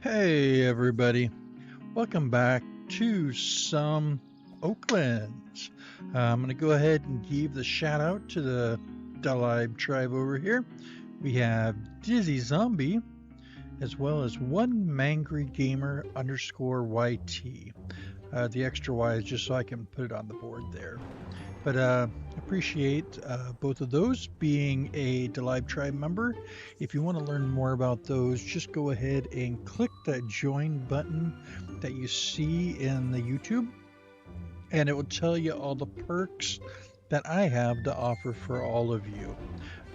Hey everybody, welcome back to some Oaklands. I'm going to go ahead and give the shout out to the Dalib tribe over here. We have Dizzy Zombie, as well as one Mangry Gamer _YT. The extra Y is just so I can put it on the board there. But appreciate both of those being a Dalib tribe member. If you want to learn more about those, just go ahead and click that join button that you see in the YouTube, and it will tell you all the perks that I have to offer for all of you.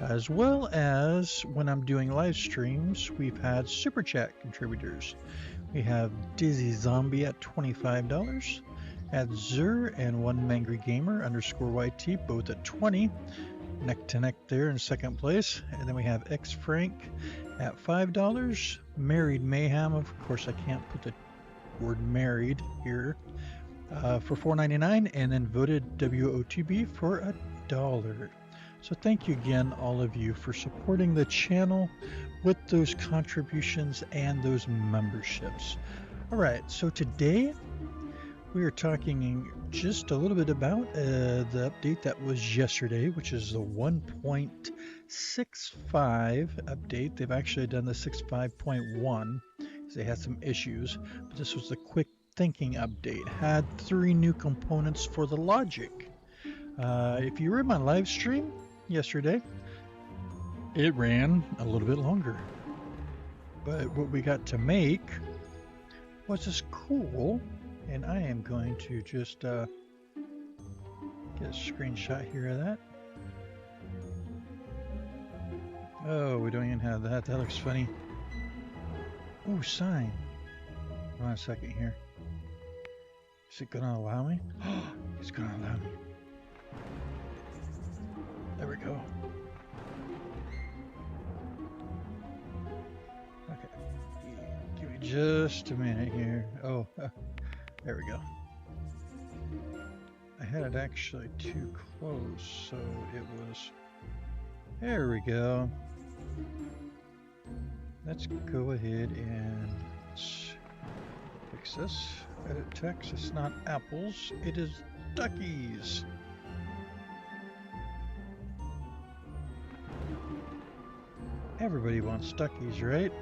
As well as when I'm doing live streams, we've had super chat contributors. We have Dizzy Zombie at $25. At Zur and one Mangry Gamer _YT, both at 20, neck to neck there in second place. And then we have X Frank at $5. Married Mayhem, of course I can't put the word married here, for $4.99, and then voted WOTB for $1. So thank you again, all of you, for supporting the channel with those contributions and those memberships. All right, so today we are talking just a little bit about the update that was yesterday, which is the 1.65 update. They've actually done the 6.5.1 because they had some issues, but this was the quick thinking update. Had 3 new components for the logic. If you were in my live stream yesterday, it ran a little bit longer. But what we got to make was this cool, and I am going to just get a screenshot here of that. Oh, we don't even have that. That looks funny. Ooh, sign. Hold on a second here. Is it gonna allow me? Oh, it's gonna allow me. There we go. Okay. Give me just a minute here. Oh. There we go. I had it actually too close, so it was... There we go. Let's go ahead and fix this. Edit text. It's not apples, it is duckies. Everybody wants duckies, right?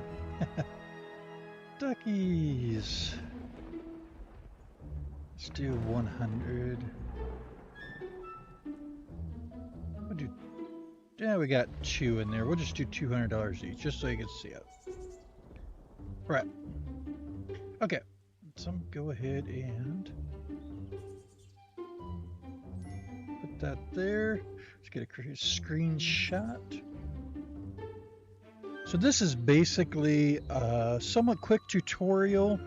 Duckies. Let's do 100. We'll do, yeah, we got 2 in there. We'll just do $200 each, just so you can see it. Right. Okay. So go ahead and put that there. Let's get a screenshot. So this is basically a somewhat quick tutorial.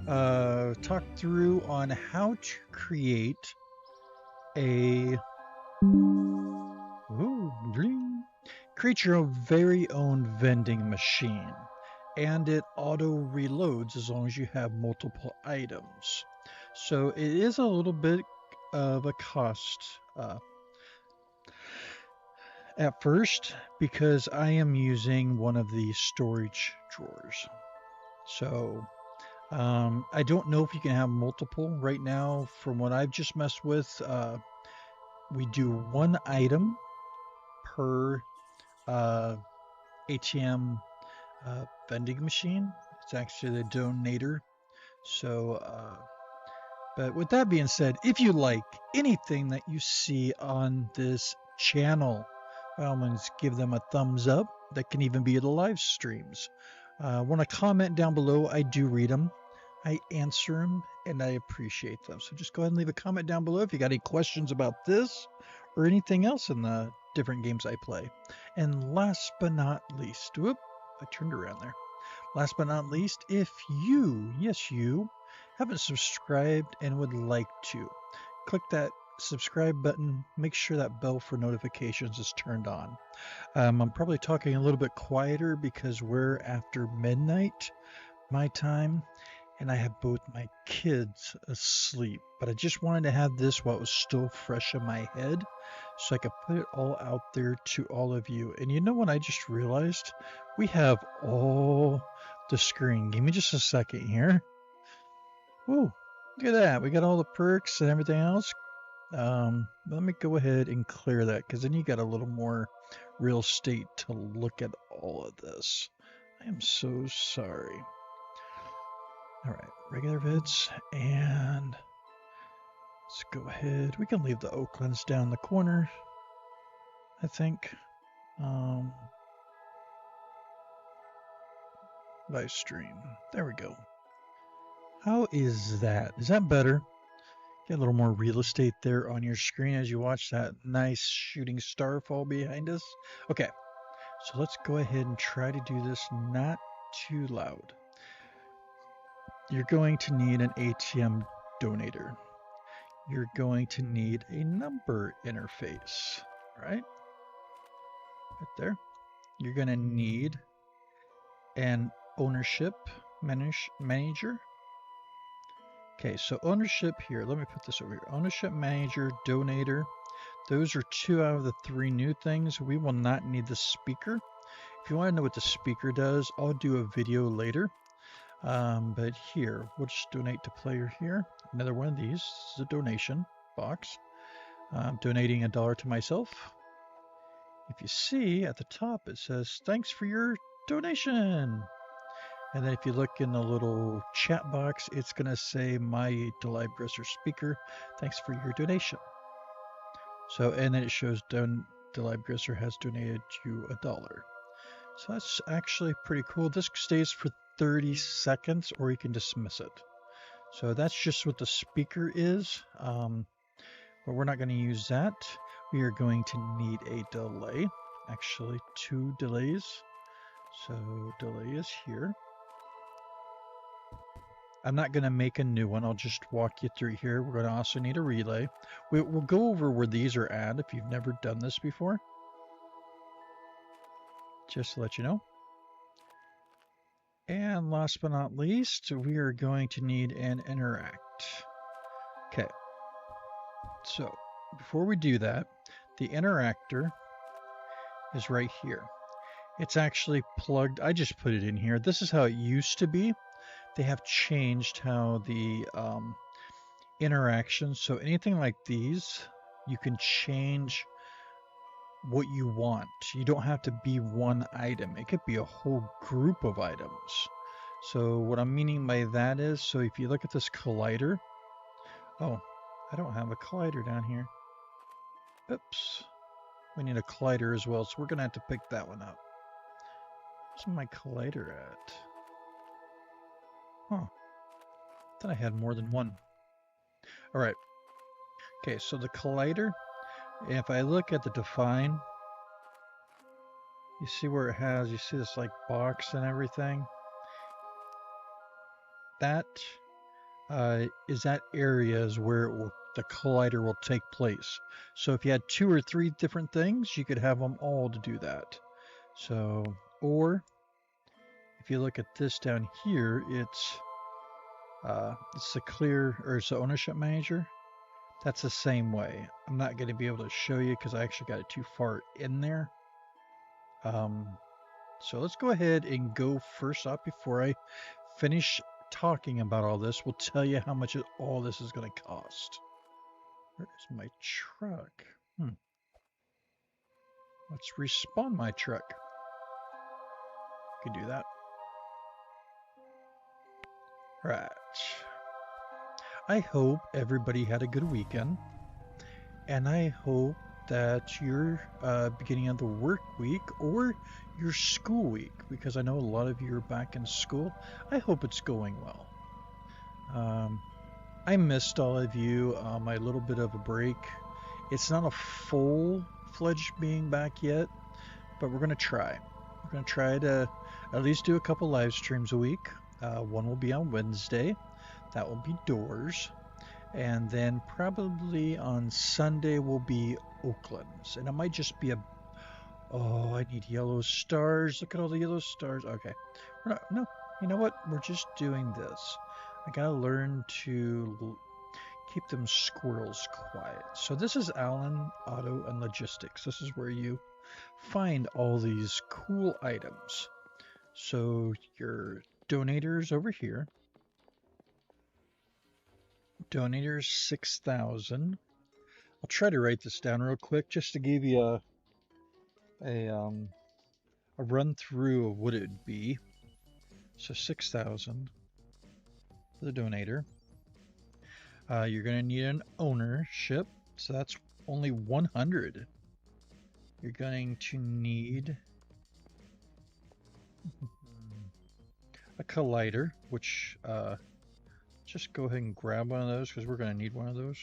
Talk through on how to create a create your very own vending machine, and it auto reloads as long as you have multiple items. So it is a little bit of a cost at first, because I am using one of the storage drawers. So I don't know if you can have multiple right now. From what I've just messed with, we do 1 item per ATM vending machine. It's actually the donator. So, but with that being said, if you like anything that you see on this channel, by all means give them a thumbs up. That can even be the live streams. Want to comment down below? I do read them. I answer them, and I appreciate them. So just go ahead and leave a comment down below if you got any questions about this or anything else in the different games I play. And last but not least, whoop, I turned around there. Last but not least, if you, yes you, haven't subscribed and would like to, click that subscribe button. Make sure that bell for notifications is turned on. I'm probably talking a little bit quieter because we're after midnight my time, and I have both my kids asleep. But I just wanted to have this while it was still fresh in my head so I could put it all out there to all of you. And you know what I just realized? We have all the screen. Give me just a second here. Whoa, look at that. We got all the perks and everything else. Let me go ahead and clear that, because then you got a little more real estate to look at all of this. I am so sorry. All right, regular vids, and let's go ahead. We can leave the Oaklands down the corner, I think. Live stream. There we go. How is that? Is that better? Get a little more real estate there on your screen as you watch that nice shooting star fall behind us. Okay, so let's go ahead and try to do this not too loud. You're going to need an ATM donator. You're going to need a number interface, right there. You're going to need an ownership manager. Okay, so ownership here, let me put this over here. Ownership manager, donator. Those are 2 out of the 3 new things. We will not need the speaker. If you want to know what the speaker does, I'll do a video later. But here, we'll just donate to player here. Another one of these this is a donation box. I'm donating $1 to myself. If you see at the top, it says, thanks for your donation. And then if you look in the little chat box, it's going to say, my DeLive speaker, thanks for your donation. So, and then it shows DeLive has donated you $1. So that's actually pretty cool. This stays for 30 seconds, or you can dismiss it. So that's just what the speaker is. But we're not going to use that. We are going to need a delay. Actually, 2 delays. So delay is here. I'm not going to make a new one. I'll just walk you through here. We're going to also need a relay. We'll go over where these are at if you've never done this before. Just to let you know. And last but not least, we are going to need an interact. Okay. So before we do that, the interactor is right here. It's actually plugged. I just put it in here. This is how it used to be. They have changed how the interactions, so anything like these, you can change what you want. You don't have to be one item. It could be a whole group of items. So what I'm meaning by that is, so if you look at this collider, oh, I don't have a collider down here. Oops. We need a collider as well, so we're going to have to pick that one up. Where's my collider at? Huh. I thought I had more than one. All right. Okay, so the collider, if I look at the define, you see where it has, you see this like box and everything? That is that area is where it will, the collider will take place. So if you had 2 or 3 different things, you could have them all to do that. So, or if you look at this down here, it's the clear, or it's the ownership manager. That's the same way. I'm not going to be able to show you because I actually got it too far in there. So let's go ahead and go first up before I finish talking about all this. We'll tell you how much all this is going to cost. Where is my truck? Let's respawn my truck. Can do that. Right. I hope everybody had a good weekend, and I hope that your beginning of the work week or your school week, because I know a lot of you are back in school, I hope it's going well. I missed all of you. My little bit of a break. It's not a full-fledged being back yet, but we're going to try. We're going to try to at least do a couple live streams a week. One will be on Wednesday. That will be doors. And then probably on Sunday will be Oaklands. And it might just be a... Oh, I need yellow stars. Look at all the yellow stars. Okay. We're not, no, you know what? We're just doing this. I gotta learn to keep them squirrels quiet. So this is Allen Auto and Logistics. This is where you find all these cool items. So your donators over here. Donators 6,000. I'll try to write this down real quick just to give you a run through of what it'd be. So 6,000 for the donator. You're going to need an ownership, so that's only 100. You're going to need a collider, which just go ahead and grab one of those because we're going to need one of those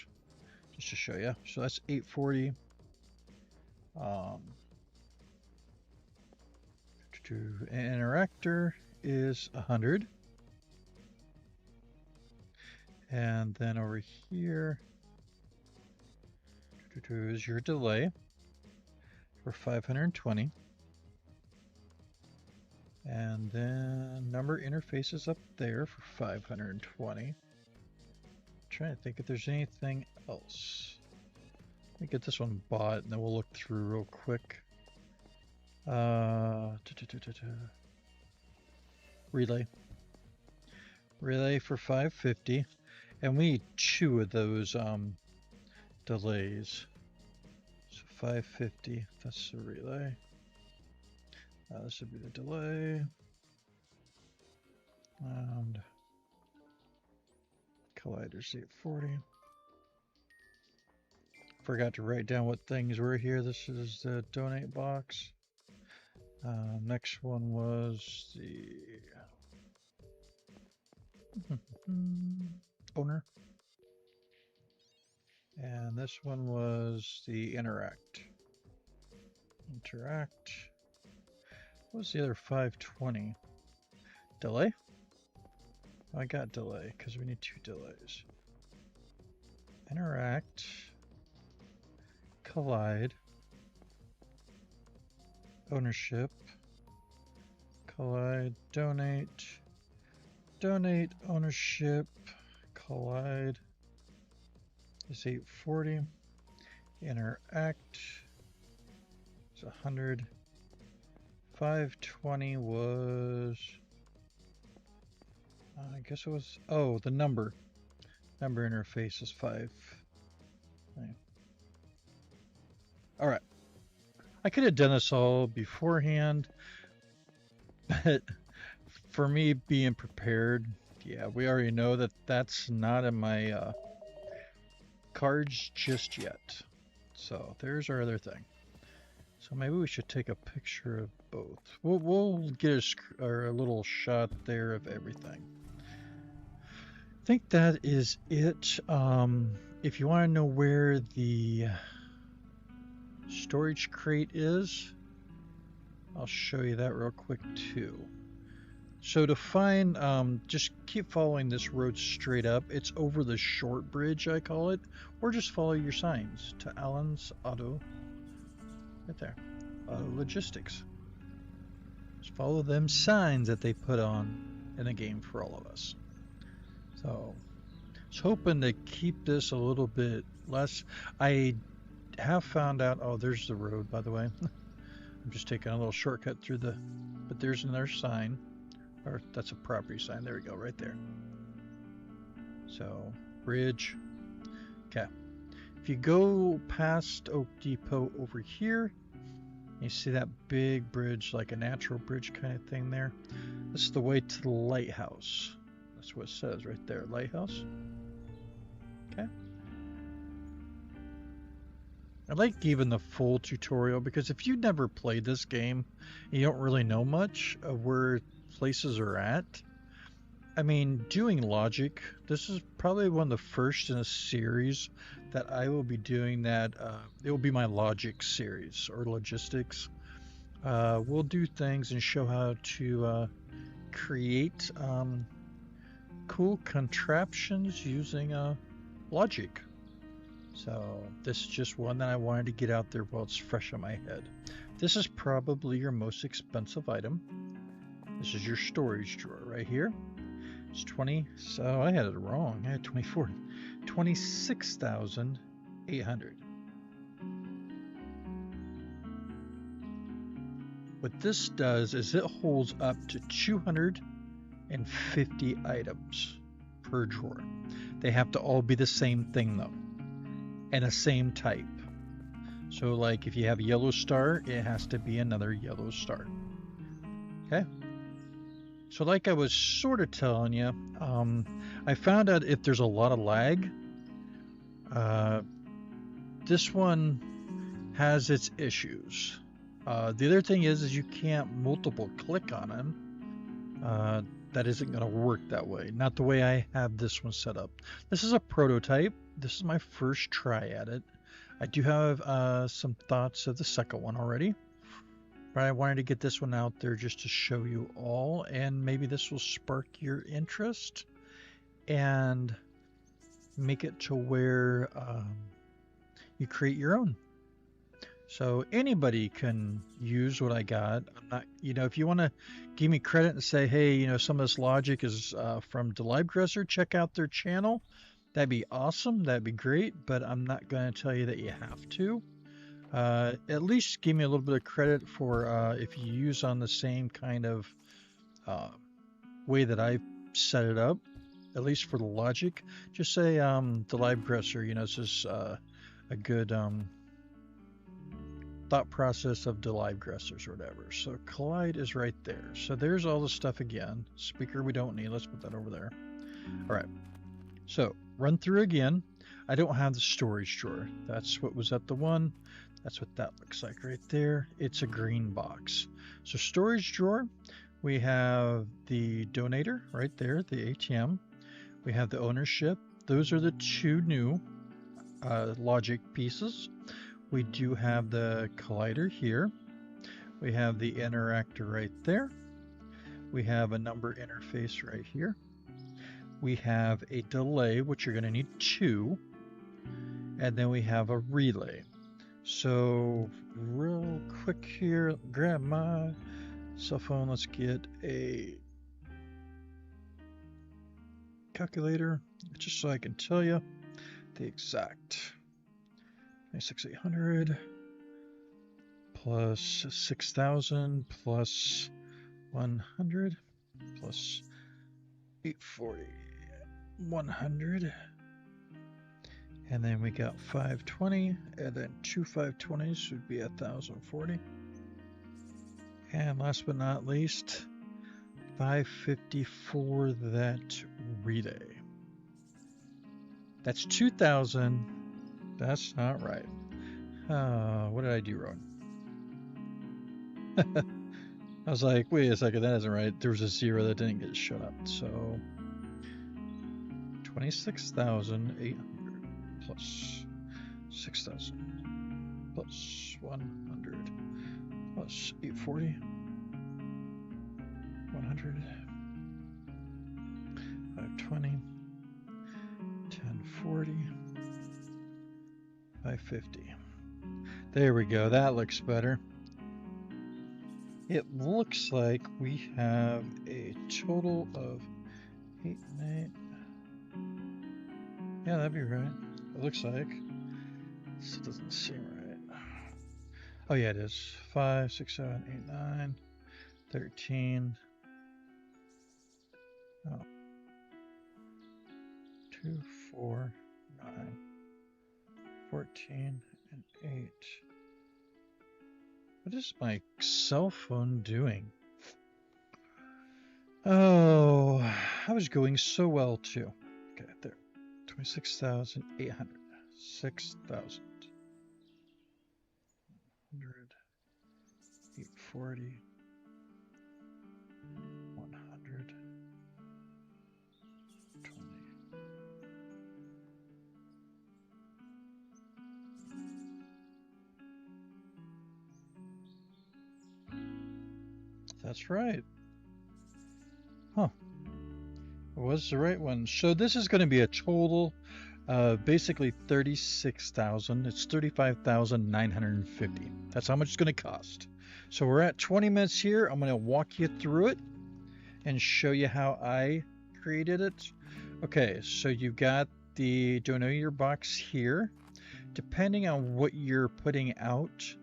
just to show you. So that's 840. An interactor is 100. And then over here is your delay for 520. And then number interfaces up there for 520. Trying to think if there's anything else. Let me get this one bought and then we'll look through real quick. Relay. Relay for 550. And we need 2 of those delays. So 550, that's the relay. This would be the delay. And collider's 840. Forgot to write down what things were here. This is the donate box. Next one was the owner. And this one was the interact. Interact. What was the other 520? Delay? I got delay because we need 2 delays. Interact. Collide. Ownership. Collide. Donate. Donate. Ownership. Collide is 840. Interact is 100. 520 was, I guess it was, oh, the number interface is 5. All right. I could have done this all beforehand, but for me being prepared, yeah, we already know that that's not in my cards just yet. So there's our other thing. So maybe we should take a picture of both. We'll get a little shot there of everything. I think that is it. If you want to know where the storage crate is, I'll show you that real quick too. So to find, just keep following this road straight up. It's over the short bridge, I call it, or just follow your signs to Allen's Auto, right there, Logistics. Just follow them signs that they put on in the game for all of us. So, I was hoping to keep this a little bit less. I have found out, oh, there's the road, by the way. I'm just taking a little shortcut through the, but there's another sign. Or that's a property sign. There we go, right there. So, bridge. Okay. If you go past Oak Depot over here, you see that big bridge, like a natural bridge kind of thing there. This is the way to the lighthouse. That's what it says right there, lighthouse. Okay. I like giving the full tutorial because if you've never played this game, you don't really know much of where places are at. I mean, doing logic, this is probably one of the first in a series that I will be doing that. It will be my logic series or logistics. We'll do things and show how to create cool contraptions using Logic. So this is just one that I wanted to get out there while it's fresh on my head. This is probably your most expensive item. This is your storage drawer right here. It's 20, so I had it wrong. I had 24. 26,800. What this does is it holds up to 250 items per drawer. They have to all be the same thing though, and the same type. So like if you have a yellow star, it has to be another yellow star. Okay. So like I was sort of telling you, I found out if there's a lot of lag, this one has its issues. The other thing is you can't multiple click on them. That isn't going to work that way. Not the way I have this one set up. This is a prototype. This is my first try at it. I do have some thoughts of the second one already. But I wanted to get this one out there just to show you all, and maybe this will spark your interest and make it to where you create your own. So anybody can use what I got. I'm not, if you want to give me credit and say, hey, some of this logic is from DeLiveGresser, check out their channel. That'd be awesome. That'd be great. But I'm not going to tell you that you have to. At least give me a little bit of credit for if you use on the same kind of way that I set it up, at least for the logic. Just say DeLiveGresser, this is a good thought process of DeLiveGressers or whatever. So Collide is right there. So there's all the stuff again. Speaker we don't need. Let's put that over there. All right. So run through again. I don't have the storage drawer. That's what was at the one. That's what that looks like right there. It's a green box. So storage drawer, we have the donator right there, the ATM. We have the ownership. Those are the two new logic pieces. We do have the collider here. We have the interactor right there. We have a number interface right here. We have a delay, which you're going to need two. And then we have a relay. So real quick here, grab my cell phone. Let's get a calculator just so I can tell you the exact 26,800 plus 6,000 plus 100 plus 840, 100. And then we got 520, and then two 520s would be 1,040. And last but not least, 550 for that relay. That's 2,000. That's not right. What did I do wrong? I was like, wait a second, that isn't right. There was a zero that didn't get shut up. So 26,800 plus 6,000 plus 100 plus 840, 100, 520, 1040, 550. There we go. That looks better. It looks like we have a total of 8 and 8. Yeah, that'd be right. It looks like. This doesn't seem right. Oh yeah, it is. 5, 6, 7, 8, 9, 13. Oh. 2, 4, 9, 14, and 8. What is my cell phone doing? Oh, I was going so well too. Okay, there. 26,800. 6,000. 100. 840. 100. 20. That's right. was the right one. So this is going to be a total of basically 36,000. It's 35,950. That's how much it's going to cost. So we're at 20 minutes here. I'm going to walk you through it and show you how I created it. Okay, so you've got the donate your box here. Depending on what you're putting out,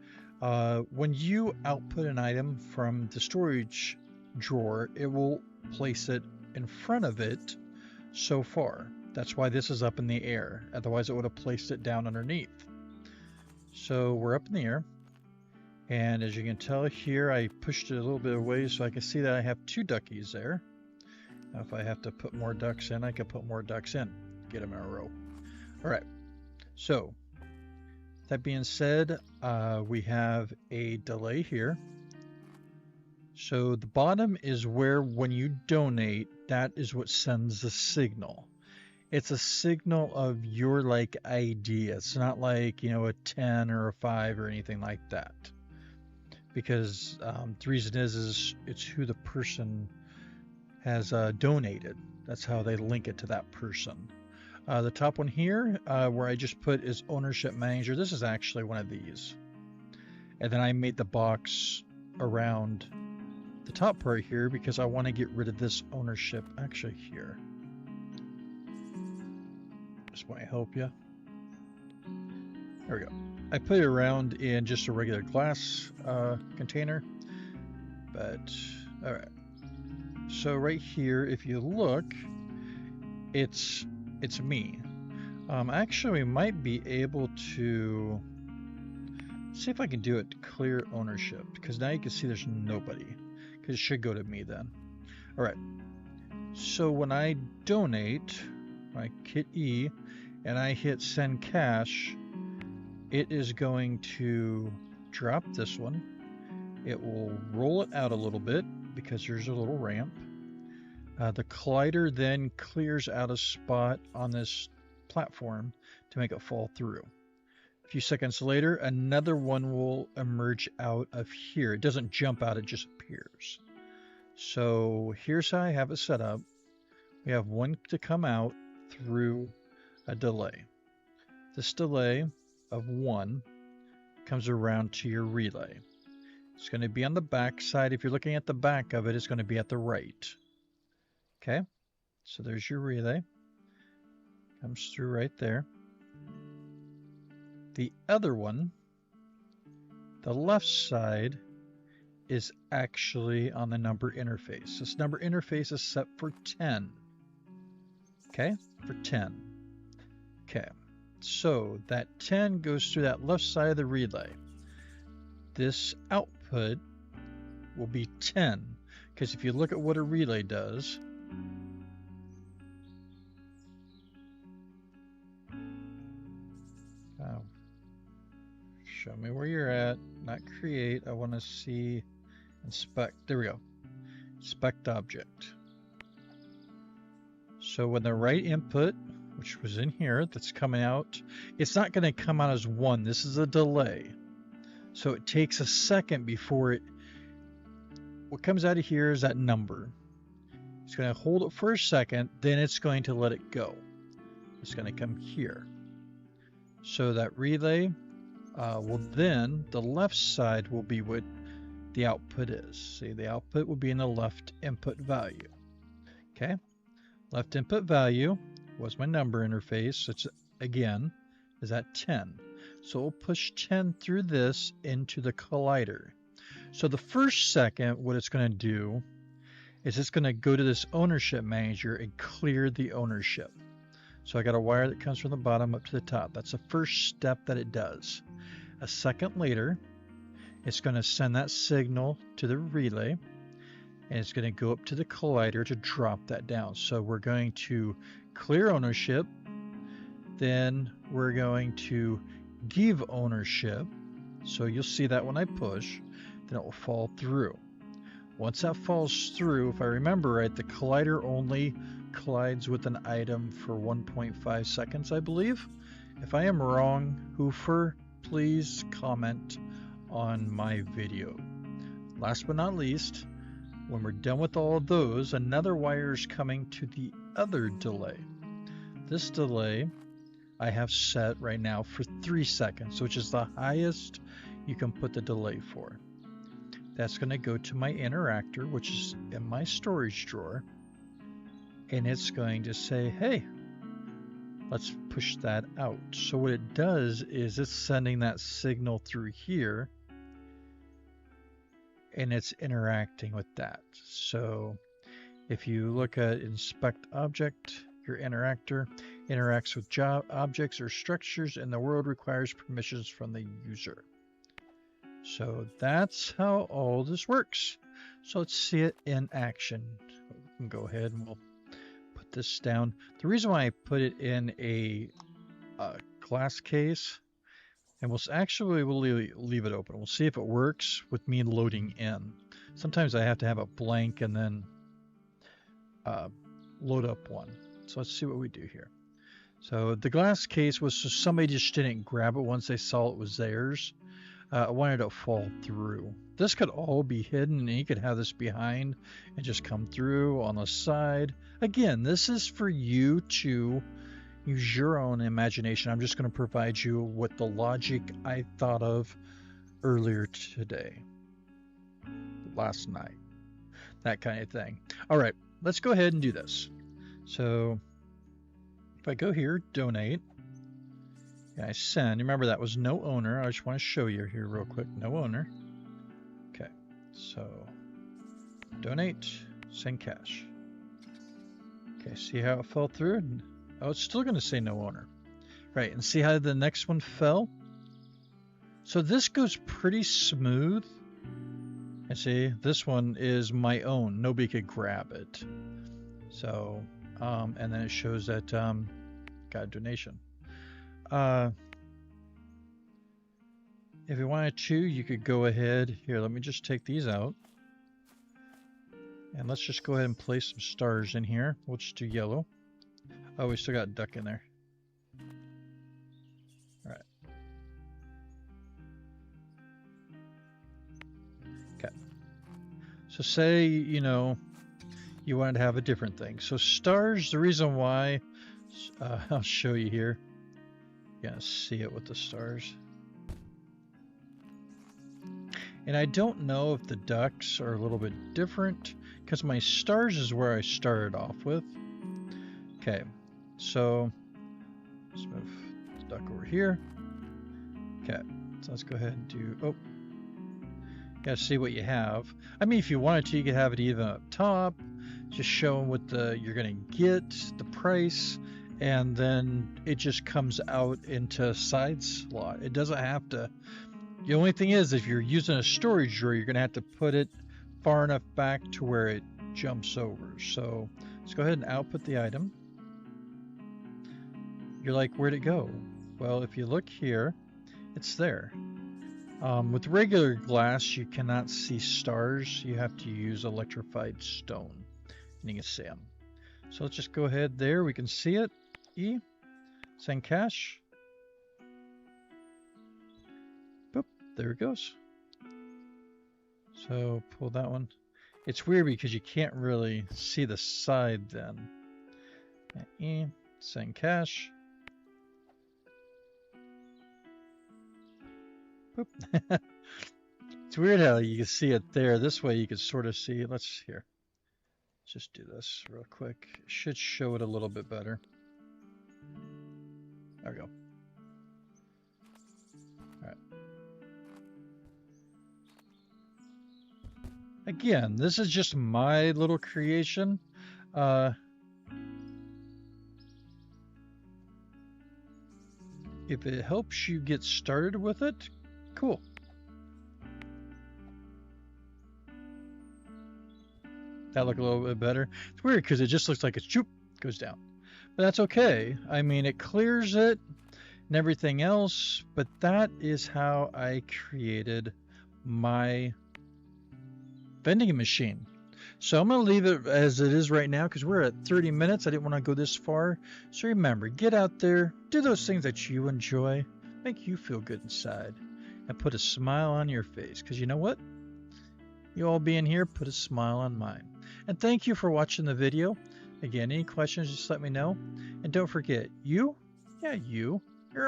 when you output an item from the storage drawer, it will place it in front of it so far. That's why this is up in the air. Otherwise, it would have placed it down underneath. So we're up in the air. And as you can tell here, I pushed it a little bit away so I can see that I have 2 duckies there. Now, if I have to put more ducks in, I can put more ducks in. Get them in a row. All right. So that being said, we have a delay here. So the bottom is where when you donate, that is what sends the signal. It's a signal of your like ID. It's not like, you know, a 10 or a 5 or anything like that. Because the reason is it's who the person has donated. That's how they link it to that person. The top one here, where I just put is ownership manager. This is actually one of these. And then I made the box around the top part here because I want to get rid of this ownership actually here. This might help you. There we go. I put it around in just a regular glass container, but all right. So right here, if you look, it's me. Actually, we might be able to see if I can do it clear ownership, because now you can see there's nobody, because it should go to me then. All right. So when I donate, I hit E, and I hit send cash, it is going to drop this one. It will roll it out a little bit because there's a little ramp. The collider then clears out a spot on this platform to make it fall through. A few seconds later, another one will emerge out of here. It doesn't jump out, it just appears. So here's how I have it set up. We have one to come out through a delay. This delay of 1 comes around to your relay. It's going to be on the back side. If you're looking at the back of it, it's going to be at the right. Okay, so there's your relay. Comes through right there. The other one, the left side, is actually on the number interface. This number interface is set for 10. Okay, for 10. Okay, so that 10 goes through that left side of the relay. This output will be 10, because if you look at what a relay does, show me where you're at, not create. I want to see inspect. There we go. Inspect object. So when the right input, which was in here, that's coming out, it's not going to come out as 1. This is a delay. So it takes a second before it, what comes out of here is that number. It's going to hold it for a second, then it's going to let it go. It's going to come here. So that relay will then, the left side will be what the output is. See, the output will be in the left input value. Okay, left input value was my number interface. It's again is at 10. So we'll push 10 through this into the collider. So the first second, what it's going to do is it's going to go to this ownership manager and clear the ownership. So I got a wire that comes from the bottom up to the top. That's the first step that it does. A second later, it's going to send that signal to the relay, and it's going to go up to the collider to drop that down. So we're going to clear ownership, then we're going to give ownership. So you'll see that when I push, then it will fall through. Once that falls through, if I remember right, the collider only collides with an item for 1.5 seconds, I believe. If I am wrong, Hoofer, please comment on my video. Last but not least, when we're done with all of those, another wire is coming to the other delay. This delay I have set right now for 3 seconds, which is the highest you can put the delay for. That's going to go to my interactor, which is in my storage drawer, and it's going to say, hey, let's push that out. So what it does is it's sending that signal through here, and it's interacting with that. So if you look at inspect object, your interactor interacts with objects or structures in the world, requires permissions from the user. So that's how all this works. So let's see it in action. We can go ahead and we'll put this down. The reason why I put it in a glass case, and we'll leave it open. We'll see if it works with me loading in. Sometimes I have to have a blank and then load up one. So let's see what we do here. So the glass case was so somebody just didn't grab it once they saw it was theirs. I wanted it to fall through. This could all be hidden, and you could have this behind and just come through on the side. Again, this is for you to use your own imagination. I'm just going to provide you with the logic I thought of earlier today, last night, that kind of thing. All right, let's go ahead and do this. So if I go here, donate, and I send, remember that was no owner. I just want to show you here real quick, no owner. Okay, so donate, send cash. Okay, see how it fell through? Oh, it's still going to say no owner. Right, and see how the next one fell? So this goes pretty smooth. And see, this one is my own. Nobody could grab it. So, and then it shows that got a donation. If you wanted to, you could go ahead. Here, let me just take these out. And let's just go ahead and place some stars in here. We'll just do yellow. Oh, we still got duck in there. All right. Okay. So say, you know, you wanted to have a different thing. So stars, the reason why, I'll show you here. You're gonna see it with the stars. And I don't know if the ducks are a little bit different, because my stars is where I started off with. Okay, so let's move the duck over here. Okay, so let's go ahead and do, oh, you gotta see what you have. I mean, if you wanted to, you could have it even up top, just showing what you're gonna get, the price, and then it just comes out into side slot. It doesn't have to. The only thing is, if you're using a storage drawer, you're going to have to put it far enough back to where it jumps over. So let's go ahead and output the item. You're like, where'd it go? Well, if you look here, it's there. With regular glass, you cannot see stars. You have to use electrified stone, and you can see them. So let's just go ahead there. We can see it. E, send cash. Boop, there it goes. So pull that one. It's weird because you can't really see the side then. E, send cash. Boop. It's weird how you can see it there. This way you can sort of see. Let's here. Let's just do this real quick. It should show it a little bit better. There we go. All right. Again, this is just my little creation. If it helps you get started with it, cool. That look a little bit better. It's weird because it just looks like it's choop, goes down. But that's okay. I mean, it clears it and everything else, but that is how I created my vending machine. So I'm going to leave it as it is right now because we're at 30 minutes. I didn't want to go this far. So remember, get out there, do those things that you enjoy, make you feel good inside, and put a smile on your face. Because you know what? You all being here, put a smile on mine. And thank you for watching the video. Again, any questions, just let me know. And don't forget, you're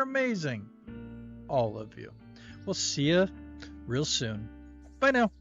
amazing. All of you. We'll see you real soon. Bye now.